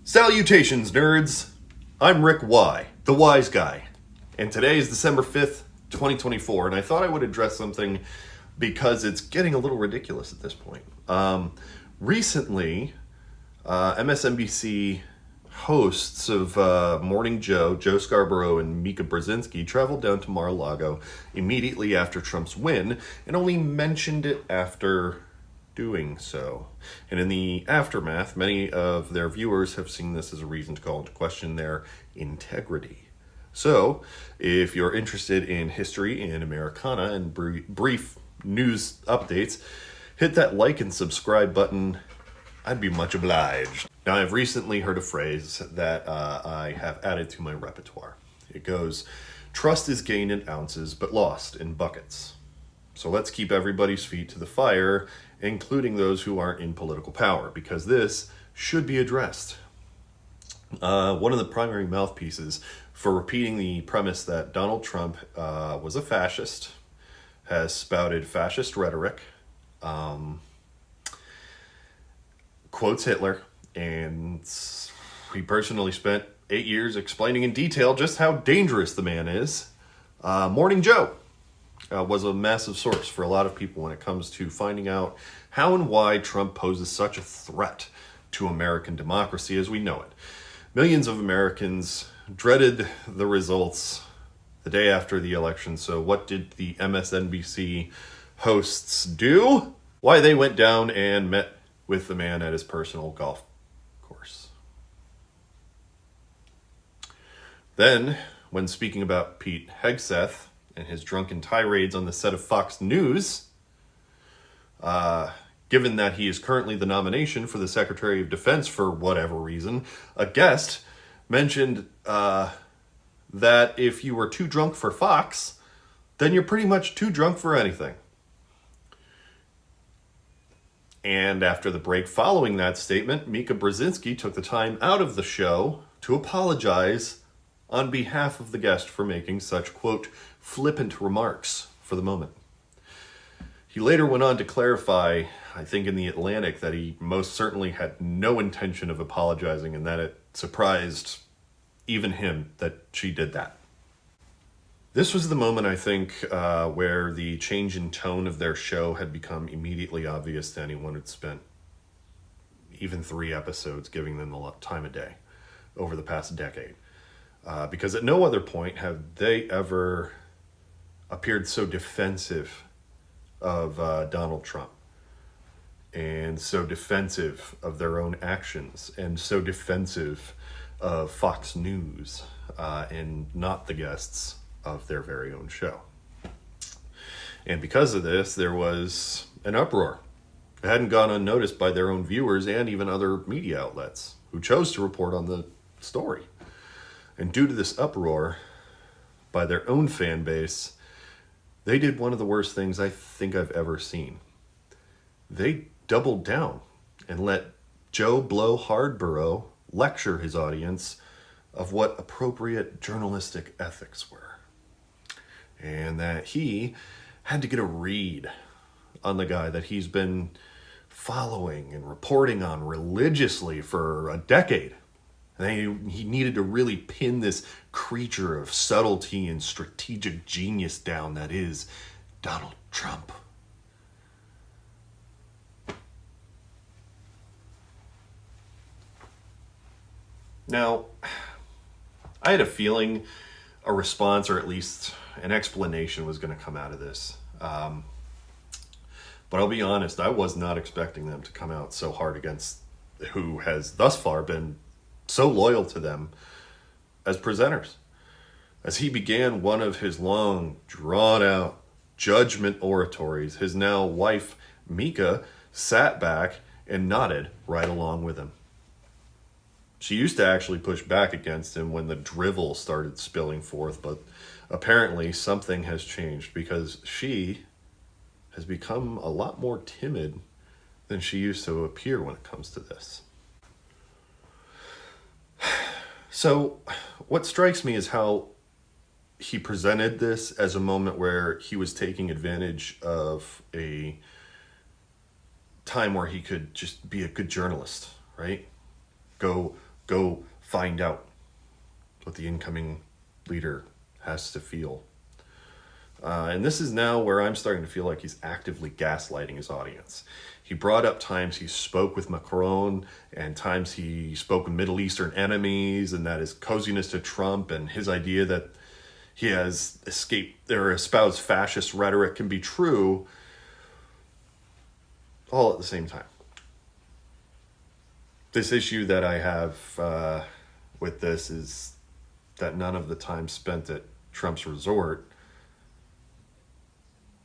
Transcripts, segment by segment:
Salutations, nerds! I'm Rick Y, the wise guy, and today is December 5th, 2024, and I thought I would address something because it's getting a little ridiculous at this point. Recently, MSNBC hosts of Morning Joe Scarborough, and Mika Brezezinski traveled down to Mar-a-Lago immediately after Trump's win and only mentioned it after doing so. And in the aftermath, many of their viewers have seen this as a reason to call into question their integrity. So, if you're interested in history and Americana and brief news updates, hit that like and subscribe button. I'd be much obliged. Now, I've recently heard a phrase that I have added to my repertoire. It goes, "Trust is gained in ounces, but lost in buckets." So let's keep everybody's feet to the fire, including those who aren't in political power, because this should be addressed. One of the primary mouthpieces for repeating the premise that Donald Trump was a fascist has spouted fascist rhetoric, quotes Hitler, and he personally spent 8 years explaining in detail just how dangerous the man is. Morning Joe was a massive source for a lot of people when it comes to finding out how and why Trump poses such a threat to American democracy as we know it. Millions of Americans dreaded the results the day after the election, so what did the MSNBC hosts do? Why, they went down and met with the man at his personal golf course. Then, when speaking about Pete Hegseth and his drunken tirades on the set of Fox News, given that he is currently the nomination for the Secretary of Defense for whatever reason, a guest mentioned that if you were too drunk for Fox, then you're pretty much too drunk for anything. And after the break following that statement, Mika Brezezinski took the time out of the show to apologize on behalf of the guest for making such, quote, flippant remarks for the moment. He later went on to clarify, I think in The Atlantic, that he most certainly had no intention of apologizing and that it surprised even him that she did that. This was the moment, I think, where the change in tone of their show had become immediately obvious to anyone who'd spent even 3 episodes giving them the time of day over the past decade. Because at no other point have they ever appeared so defensive of Donald Trump, and so defensive of their own actions, and so defensive of Fox News, and not the guests of their very own show. And because of this, there was an uproar. It hadn't gone unnoticed by their own viewers and even other media outlets who chose to report on the story. And due to this uproar by their own fan base, they did one of the worst things I think I've ever seen. They doubled down and let Joe Blow Hardborough lecture his audience of what appropriate journalistic ethics were. And that he had to get a read on the guy that he's been following and reporting on religiously for a decade. And he needed to really pin this creature of subtlety and strategic genius down that is Donald Trump. Now, I had a feeling a response, or at least an explanation, was going to come out of this. But I'll be honest, I was not expecting them to come out so hard against who has thus far been so loyal to them as presenters. As he began one of his long, drawn-out judgment oratories, his now wife, Mika, sat back and nodded right along with him. She used to actually push back against him when the drivel started spilling forth, but apparently something has changed because she has become a lot more timid than she used to appear when it comes to this. So, what strikes me is how he presented this as a moment where he was taking advantage of a time where he could just be a good journalist, right? Go go find out what the incoming leader has to feel. And this is now where I'm starting to feel like he's actively gaslighting his audience. He brought up times he spoke with Macron and times he spoke with Middle Eastern enemies, and that his coziness to Trump and his idea that he has escaped or espoused fascist rhetoric can be true, all at the same time. This issue that I have with this is that none of the time spent at Trump's resort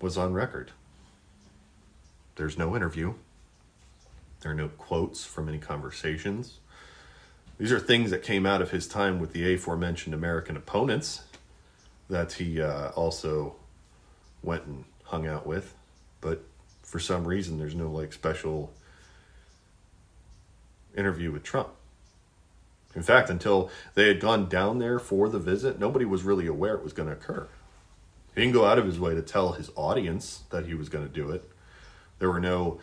was on record. There's no interview. There are no quotes from any conversations. These are things that came out of his time with the aforementioned American opponents that he also went and hung out with. But for some reason, there's no special interview with Trump. In fact, until they had gone down there for the visit, nobody was really aware it was going to occur. He didn't go out of his way to tell his audience that he was going to do it. There were no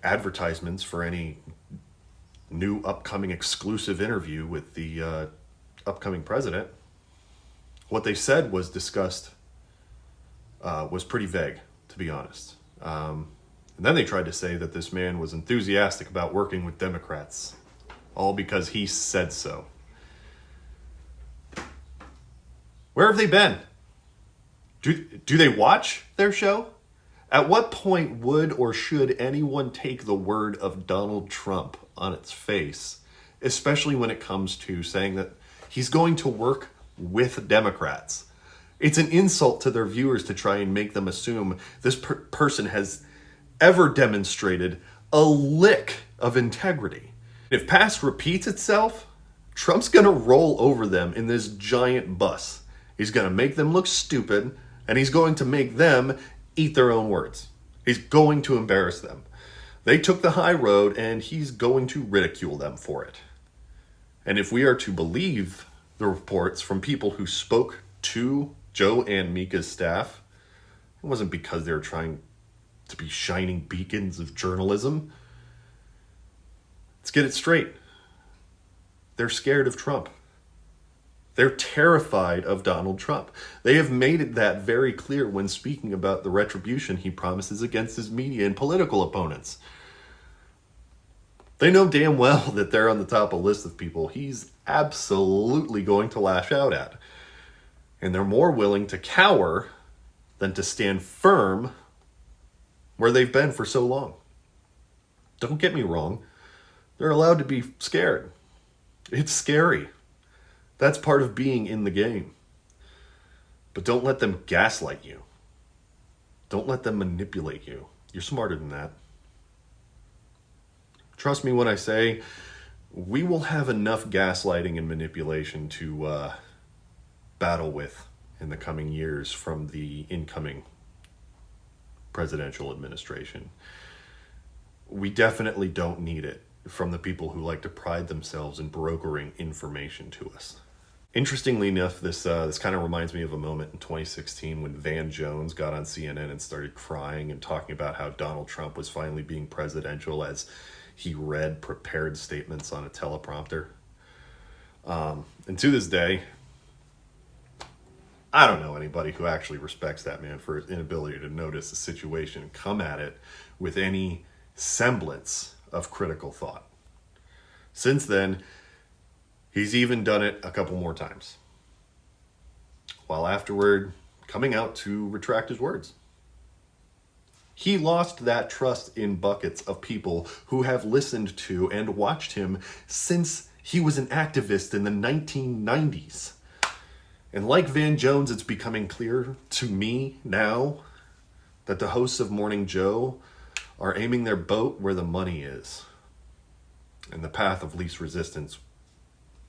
advertisements for any new upcoming exclusive interview with the upcoming president. What they said was discussed was pretty vague, to be honest. And then they tried to say that this man was enthusiastic about working with Democrats, all because he said so. Where have they been? Do they watch their show? At what point would or should anyone take the word of Donald Trump on its face, especially when it comes to saying that he's going to work with Democrats? It's an insult to their viewers to try and make them assume this person has ever demonstrated a lick of integrity. If past repeats itself, Trump's going to roll over them in this giant bus. He's going to make them look stupid, and he's going to make them eat their own words. He's going to embarrass them. They took the high road, and he's going to ridicule them for it. And if we are to believe the reports from people who spoke to Joe and Mika's staff, it wasn't because they were trying to be shining beacons of journalism. Let's get it straight. They're scared of Trump. They're terrified of Donald Trump. They have made it that very clear when speaking about the retribution he promises against his media and political opponents. They know damn well that they're on the top of a list of people he's absolutely going to lash out at. And they're more willing to cower than to stand firm where they've been for so long. Don't get me wrong. They're allowed to be scared. It's scary. That's part of being in the game. But don't let them gaslight you. Don't let them manipulate you. You're smarter than that. Trust me when I say we will have enough gaslighting and manipulation to battle with in the coming years from the incoming presidential administration. We definitely don't need it from the people who like to pride themselves in brokering information to us. Interestingly enough, this kind of reminds me of a moment in 2016 when Van Jones got on CNN and started crying and talking about how Donald Trump was finally being presidential as he read prepared statements on a teleprompter. And to this day, I don't know anybody who actually respects that man for his inability to notice the situation and come at it with any semblance of critical thought. Since then, he's even done it a couple more times, while afterward coming out to retract his words. He lost that trust in buckets of people who have listened to and watched him since he was an activist in the 1990s. And like Van Jones, it's becoming clear to me now that the hosts of Morning Joe are aiming their boat where the money is, in the path of least resistance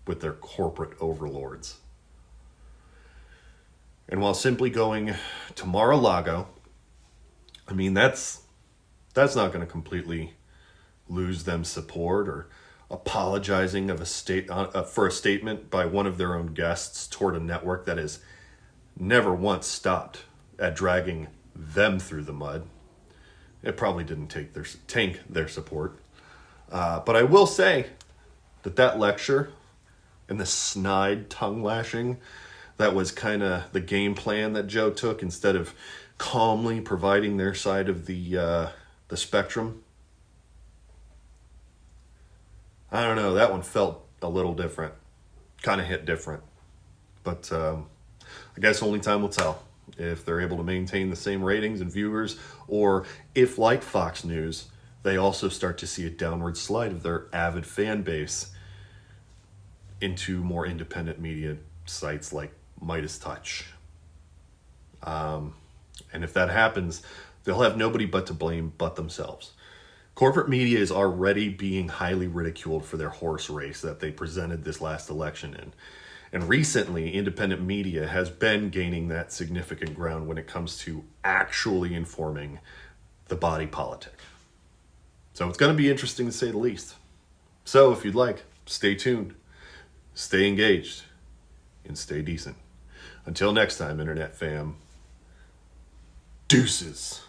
with their corporate overlords. And while simply going to Mar-a-Lago, I mean, that's not going to completely lose them support, or apologizing for a statement by one of their own guests toward a network that has never once stopped at dragging them through the mud. It probably didn't tank their support. But I will say, that lecture and the snide tongue lashing, that was kind of the game plan that Joe took instead of calmly providing their side of the spectrum. I don't know, that one felt a little different. Kind of hit different. But I guess only time will tell if they're able to maintain the same ratings and viewers, or if, like Fox News, they also start to see a downward slide of their avid fan base into more independent media sites like Midas Touch. And if that happens, they'll have nobody but to blame but themselves. Corporate media is already being highly ridiculed for their horse race that they presented this last election in. And recently, independent media has been gaining that significant ground when it comes to actually informing the body politic. So it's going to be interesting to say the least. So if you'd like, stay tuned, stay engaged, and stay decent. Until next time, Internet fam, deuces.